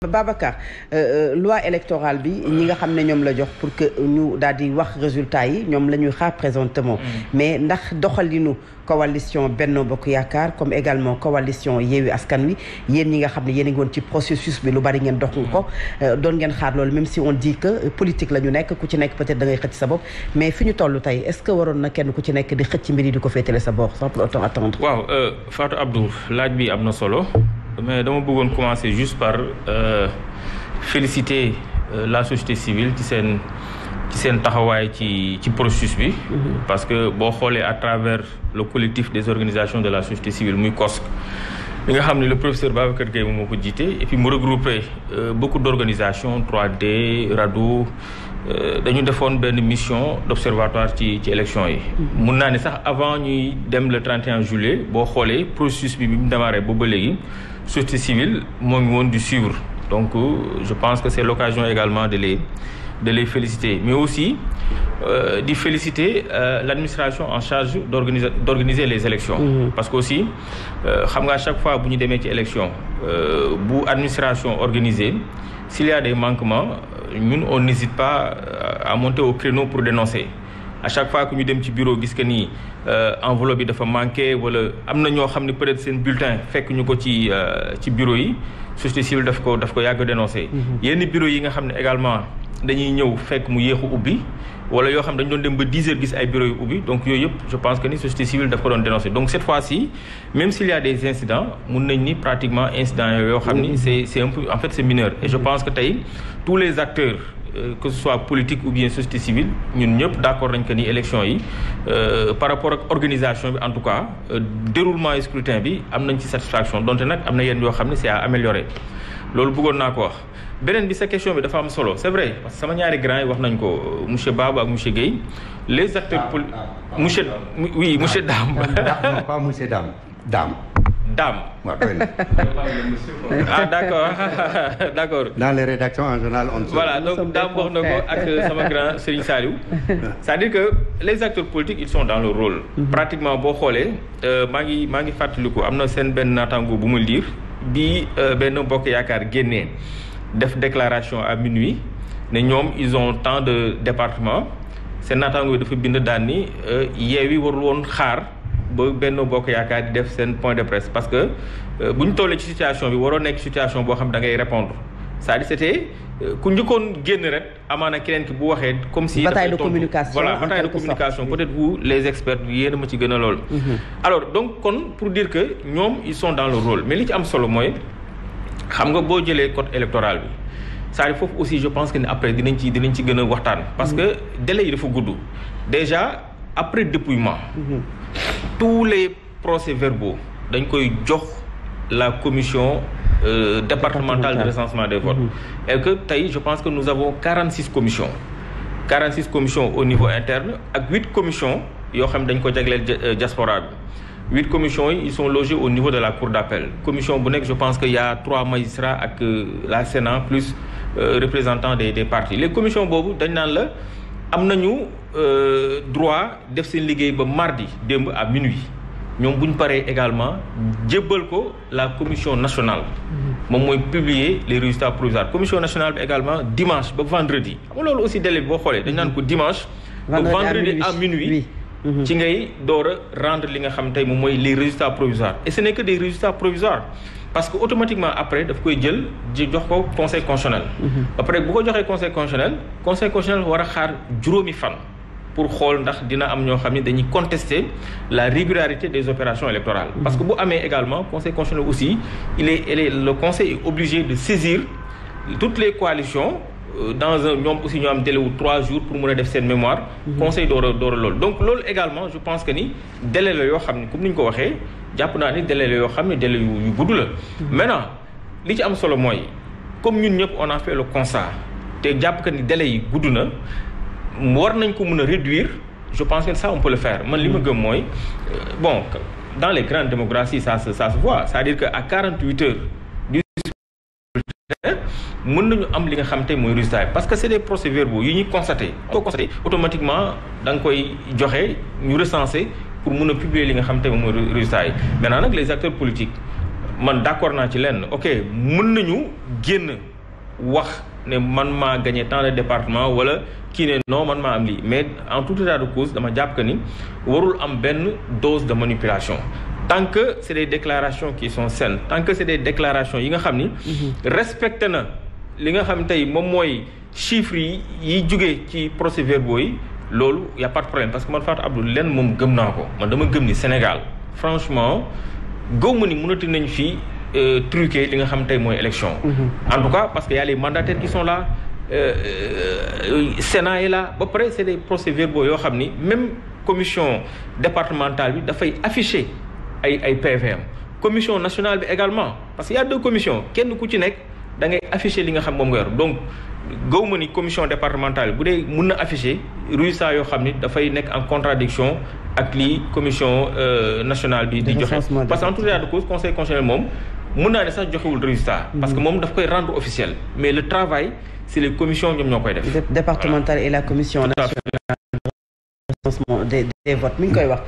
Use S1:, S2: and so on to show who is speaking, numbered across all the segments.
S1: Babacar loi électorale bi ñi nga xam ne ñoom la jox pour que ñu daal di wax résultat yi ñoom la ñuy xaar présentement mais ndax doxalinu coalition Benno Bokk Yaakaar comme également coalition Yewwi Askan Wi yéen ñi nga xam ne yéen a ngi woon ci processus bi lu bari ngeen dox ko doon ngeen xaar loolu même si on dit que politique la ñu nekk ku ci nekk peut-être da ngay xëcc sa bopp mais fi ñu toll tey est-ce que waroon na kenn ku ci nekk di xëcc mbir yi di ko féetale sa bopp sans pour autant attendre.
S2: waaw Fatou Abdou laaj bi am na solo. mais dama bëggoon commencer juste par féliciter la société civile ci seen taxawaay ci processus bi. parce que boo xoolee à travers le collectif des organisations de la société civile muy COSC li nga xam ne le professeur Babacar Gueye moo ko jiite et puis mu regroupé beaucoup d'organisations 3D RADDHO dañu defoon benn mission d'observatoire ci élection yi. mun naa ne sax avant ñuy dem le 31 juillet boo xoolee processus bi mu démarré boobu ba léegi. Société civile moo ngi woon di suivre donc je pense que c'est l'occasion également de les féliciter mais aussi di féliciter l'administration en charge d'organiser les élections parce que aussi xam nga à chaque fois bu ñu demee ci élection bu administration organisée s'il y a des manquements ñun on n'hésite pas à monter au créneau pour dénoncer à chaque fois que ñu dem ci bureau gis que ni enveloppe bi dafa manqué wala am na ñoo xam ne peut-être seen bulletin fekk ñu ko ci bureau yi société civile daf ko yàgg dénoncé. yenn bureau yi nga xam ne également dañuy ñëw fekk mu yéexu ubbi wala yoo xam dañu doon dem ba 10 heures gis ay bureaux yu ubbi donc yooyu yëpp je pense que ni société civile daf ko doon dénoncé donc cette fois-ci même s'il y a des incidents mun nañ ni pratiquement incidents yoo xam ni c'est un peu en fait c'est mineur et je pense que tey tous les acteurs que ce soit politique ou bien société civile ñun ñëpp d'accord nañ que ni élection yi par rapport ak organisation bi en tout cas déroulement scrutin bi am nañ ci satisfaction donte nag am na yenn yoo xam ne c'est à améliorer loolu bëggoon naa ko wax. beneen bi sa question bi dafa am solo c'est vrai parce que sama ñaari grand yi wax nañ ko monsieur Babou ak monsieur Guèye les acteurs monsieur Dame.
S3: non pas monsieur Dame Dame. waaw doy na.
S2: ah d'accord.
S3: dans les rédactions en général on.
S2: voilà donc Dame wax na ko ak sama grand Serigne Saliou. c'est-à-dire que les acteurs politiques ils sont dans le rôle. pratiquement boo xoolee maa ngi fàttaliku am na seen benn naataango bu mu lire bi benn Bokk Yaakaar génnee def déclaration à minuit ne ñoom ils ont tant de départements seen naataango bi dafa bind daan ni Yewwi warul woon xaar. ba Benno Bokk Yaakaar di def seen point de presse parce que bu ñu tollee ci situation bi waroo nekk situation boo xam da ngay répondre c'est-à-dire c'était ku njëkkoon génn rek amaana keneen ki bu waxee comme si
S1: bataille de communication
S2: voilà bataille de communication peut-être vous les experts yéen a ma ci gën a lool alors donc kon pour dire que ñoom ils sont dans le rôle mais li ci am solo mooy xam nga boo jëlee code électoral bi c'est-à-dire foofu aussi je pense que ne après dinañ ci gën a waxtaan parce que délai yi dafa gudd déjà après dépouillement tous les procès-verbaux dañ koy jox la commission départementale de recensement des votes et que tey je pense que nous avons 46 commissions au niveau interne ak 8 commissions yoo xam dañ ko jagleel diaspora bi 8 commissions yi ils sont logés au niveau de la cour d'appel commission bu nekk je pense que y a 3 magistrats ak la Sénat plus représentants des partis les commissions boobu dañ naan la am nañu droit def seen liggéey ba mardi démb à minuit ñoom bu ñu paree également jébbal ko la commission nationale moom mooy publier les résultats provisoires commission nationale bi également dimanche ba vendredi xam nga loolu aussi délai bi boo xoolee dañ naan ko dimanche ba vendredi à minuit ci ngay door a rendre li nga xam tey moom mooy les résultats provisoires et ce n'est que des résultats provisoires parce que automatiquement après daf koy jël jox ko conseil constitutionnel après bu ko joxee conseil constitutionnel war a xaar juróomi fan pour xool ndax dina am ñoo xam ne dañuy contester la régularité des opérations électorales parce que bu amee également conseil constitutionnel aussi le conseil est obligé de saisir toutes les coalitions dans un ñoom aussi ñoo am délai wu 3 jours pour mën a def seen mémoire conseil door a loolu donc loolu également je pense que ni délai la yoo xam ne comme ni ñu ko waxee jàpp naa ni délai la yoo xam ne délai yu gudd la maintenant li ci am solo mooy comme ñun ñëpp on a fait le constat te jàpp que ni délai yi gudd na war nañ ko mën a réduire je pense que ça on peut le faire man li ma gëm mooy bon dans les grandes démocraties ça se voit c'est-à-dire que à 48 heures du mën nañu am li nga xam tey mooy résultat yi parce que c'est des procès-verbaux yi ñuy constater automatiquement da nga koy joxe ñu recenser pour mën a publier li nga xam tey moom mooy résultat yi maintenant nag les acteurs politiques man d'accord naa ci lenn ok mën nañu génn wax ne man maa gagné tant de département wala kii ne non man maa am lii mais en tout état de cause dama jàpp que ni warul am benn dose de manipulation tant que c'est des déclarations qui sont saines tant que c'est des déclarations yi nga xam ni respecté na li nga xam tey moom mooy chiffres yi jugee ci procès-verbaux yi loolu y a pas de problème parce que man Fatou Abdou lenn moom gëm naa ko man dama gëm ni Sénégal franchement gëw ma ni mënati nañ fii truquer li nga xam tey mooy élection en tout cas parce que y a les mandataires qui sont là Sénat est là ba pare c'est des procès-verbaux yoo xam ni même commission départementale bi dafay afficher ay PVM commission nationale bi également parce que y a 2 commissions kenn ku ci nekk da ngay afficher li nga xam moom nga yor donc gëw ma ni commission départementale bu dee mën na afficher résultat yoo xam ni dafay nekk en contradiction ak lii commission nationale bi di joxe parce que en tout état de cause conseil constitutionnel moom mën naa ne sax joxewul résultat parce que moom daf koy rendre officiel mais le travail c'est les commissions ñoom ñoo koy def
S1: départementale et la commission nationale des votes mi ngi koy wax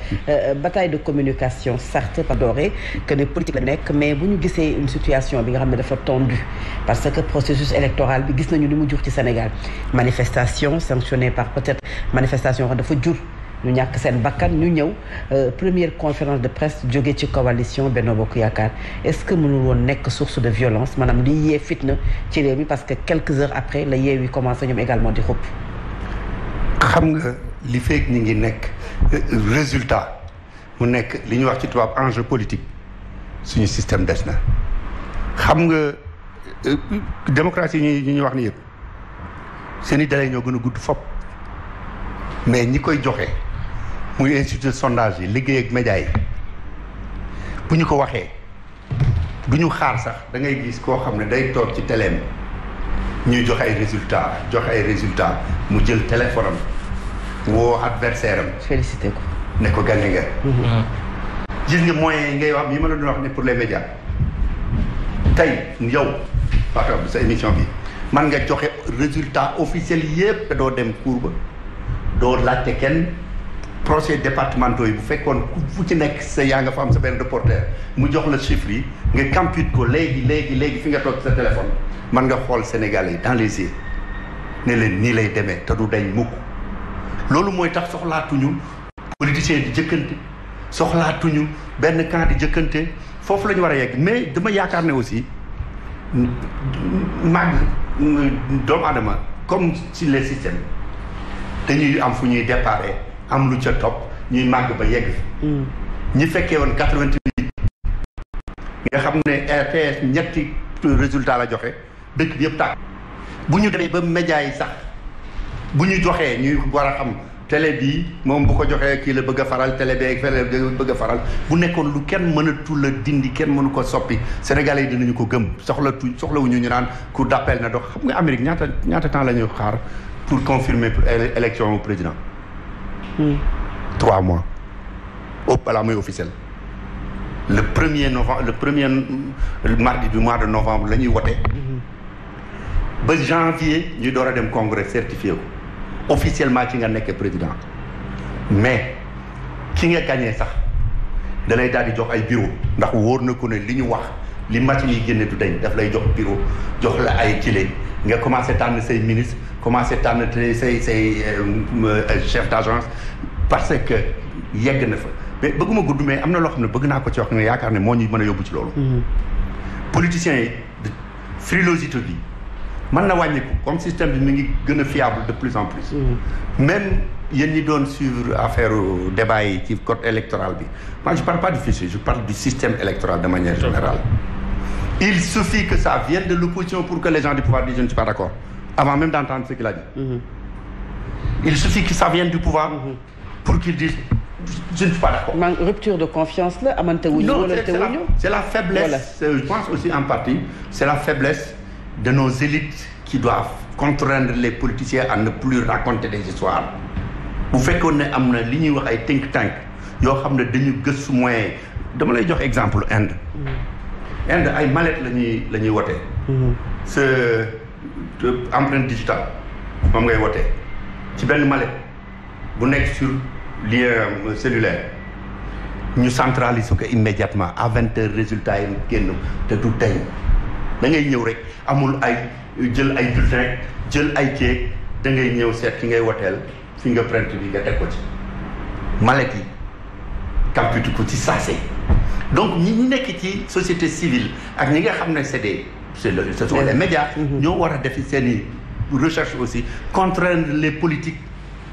S1: bataille de communication certes pas doré que ne politique la nekk mais bu ñu gisee une situation bi nga xam ne dafa tendue parce que processus électoral bi gis nañu li mu jur ci Sénégal manifestation sanctionnée par peut-être manifestation dafa jur ñu ñàkk seen bakkan ñu ñëw première conférence de presse jóge ci coalition Benno Bokk Yaakaar est-ce que mënul woon nekk source de violence maanaam li yee fitna ci réew mi parce que quelques heures après la Yewwi commencé ñoom également di xupp
S3: xam nga li fekk ñi ngi nekk résultat mu nekk li ñuy wax ci tubaab enjeu politique suñu système des na xam nga démocratie yi ñuy wax ni yëpp seen i délai ñoo gën a gudd fopp mais ñi koy joxe muy institut de sondage yi liggéey ak média yi bu ñu ko waxee du ñu xaar sax da ngay gis koo xam ne day toog ci téléem ñuy joxe ay résultats mu jël téléphone am woo adversaire am.
S1: félicité ko.
S3: ne ko gagné nga. gis nga moyens yi ngay wax yi ma la doon wax ne pour les médias tey yow Fatou Abdou sa émission bi man nga joxe résultat officiel yépp te doo dem cour ba doo laajte kenn procès départementaux yi bu fekkoon fu ci nekk sa yaa nga fa am sa benn reporter mu jox la chiffres yi nga compute ko léegi fi nga toog sa téléphone man nga xool Sénégalais yi dans les yeux ne leen nii lay demee te du dañ mukk loolu mooy tax soxlaatuñu politiciens di jëkkante soxlaatuñu benn camp di jëkkante foofu la ñu war a yegg mais dama yaakaar ne aussi màgg doomu aadama comme ci les systèmes dañuy am fu ñuy déparé am lu ca topp ñuy màgg ba yegg ñi fekkee woon 88 nga xam ne RTS ñetti résultat la joxe dëkk bi yëpp tàkk bu ñu demee ba médias yi sax bu ñu joxee ñuy war a xam télé bii moom bu ko joxee kii la bëgg a faral télé bi fële bëgg a faral bu nekkoon lu kenn mënatu la dindi kenn mënu ko soppi Sénégalais yi dinañu ko gëm soxlawuñu ñu naan cour d'appel na dox xam nga Amérique ñaata temps la ñuy xaar pour confirmer pour élection au président 3 mois balaa muy officiel le premier mardi du mois de novembre la ñuy wote ba janvier ñu door a dem congrès certifié ko officiellement ci nga nekkee président mais ki nga gagné sax da lay daal di jox ay bureau ndax wóor na ko ne li ñu wax li machine yi génne du dañ daf lay jox bureau jox la ay clé nga commencé tànn say ministre commencé tànn say chef d'agence parce que yegg na fa mais bëgguma gudd mais am na loo xam ne bëgg naa ko ci wax ne yaakaar ne moo ñu mën a yóbbu ci loolu politiciens yi frilosité bi mën na wàññiku comme système bi mi ngi gën a fiable de plus en plus même yéen ñi doon suivre affaire débat yi ci code électoral bi moi je parle pas du fichier je parle du système électoral de manière générale il suffit que ça vienne de l'opposition pour que les gens du pouvoir disent je ne suis pas d'accord avant même d'entendre ce qu'il a dit il suffit que ça vienne du pouvoir pour qu'ils disent je ne suis pas d'accord.
S1: Rupture de confiance là amante wuñu
S3: non c'est la faiblesse voilà. Je pense aussi en partie c'est la faiblesse de nos élites qui doivent contraindre les politiciens à ne plus raconter des histoires bu fekkoon ne am na li ñuy wax ay think tank yoo xam ne dañu gëstu moyen dama lay jox exemple Inde ay mallette la ñuy wotee sa empreinte digitale moom ngay wotee ci benn mallette bu nekk sur lien cellulaire ñu centraliser ko immédiatement à 20 heures résultat yi génn te du tey da ngay ñëw rek amul ay jël ay bulletin jël ay kéeg da ngay ñëw seet ki ngay woteel fingerprint bi nga teg ko ci mallette yi computer ko ci saase donc ñi nekk ci société civile ak ñi nga xam ne ce sont les médias ñoo war a defi seen i recherche aussi contraindre les politiques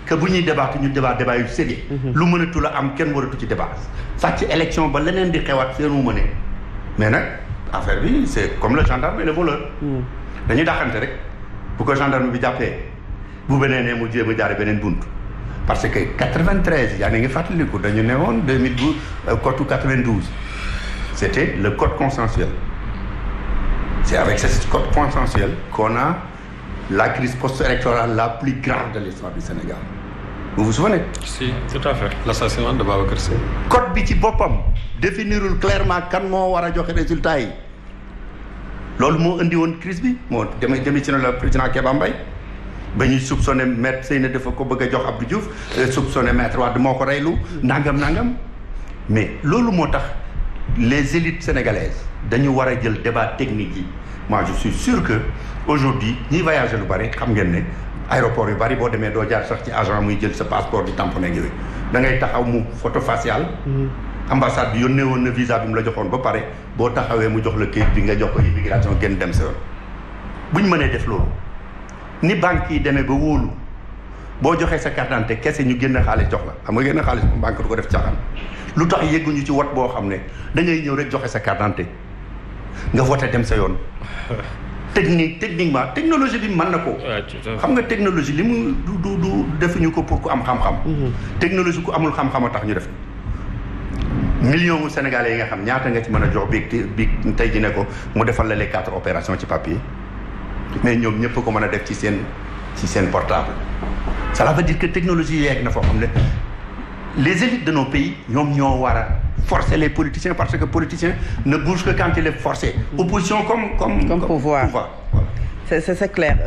S3: que bu ñuy débattre ñu débat yu sérieux lu mënatu la am kenn waratu ci débat sàcc élection ba leneen di xewaat seen mu mëne mais nag affaire bi c'est comme le gendarme et le voleur dañuy daxante rek bu ko gendarme bi jàppee bu beneenee mu jéem a jaare beneen bunt parce que 93 yaa ngi fàttaliku dañu ne woon 2012 code 92 c'était le code consensuel c'est avec ce code consensuel qu'on a la crise post-électorale la plus grave de l'histoire du Sénégal vous vous souvenez?
S2: Si, tout à fait.
S4: L'assassinat de Babacar Sy.
S3: code bi ci boppam définirul clairement kan moo war a joxe résultat yi loolu moo indi woon crise bi moo démissionné le président Kéba Mbaye ba ñuy soupçonné maître Seyna dafa ko bëgg a jox Abdou Diouf soupçonné maître Wade moo ko reylu nangam mais loolu moo tax les élites sénégalaises dañu war a jël débat technique yi moi je suis sûr que aujourd'hui ñiy voyager lu bari xam ngeen ne aéroport yu bari boo demee doo jaar sax ci agent muy jël sa passeport di tamponné ak yooyu da ngay taxaw mu photo facial ambassade bi yónnee woon na visa bi mu la joxoon ba pare boo taxawee mu jox la kayit bi nga jox ko immigration gën dem sa yoon buñ mënee def loolu ni banque yi demee ba wóolu boo joxee sa carte d'identité kese ñu génn xaalis jox la xam nga génn xaalis moom banque du ko def caaxaan lu tax yegguñu ci wot boo xam ne da ngay ñëw rek joxe sa carte d'identité nga voté dem sa yoon techniquement technologie bi mën na ko xam nga technologie li mu du defuñu ko pour ku am xam-xam technologie ku amul xam-xam a tax ñu def millions wu sénégalais yi nga xam ñaata nga ci mën a jox bi tey ji ne ko mu defal la les 4 opérations ci papier mais ñoom ñëpp ko mën a def ci seen portable cela veut dire que technologie yeeg na foo xam ne les élites de nos pays ñoom ñoo war a forcer les politiciens parce que politicien ne bouge que quand il est forcé opposition comme
S1: pouvoir.
S3: Voilà.
S1: C'est clair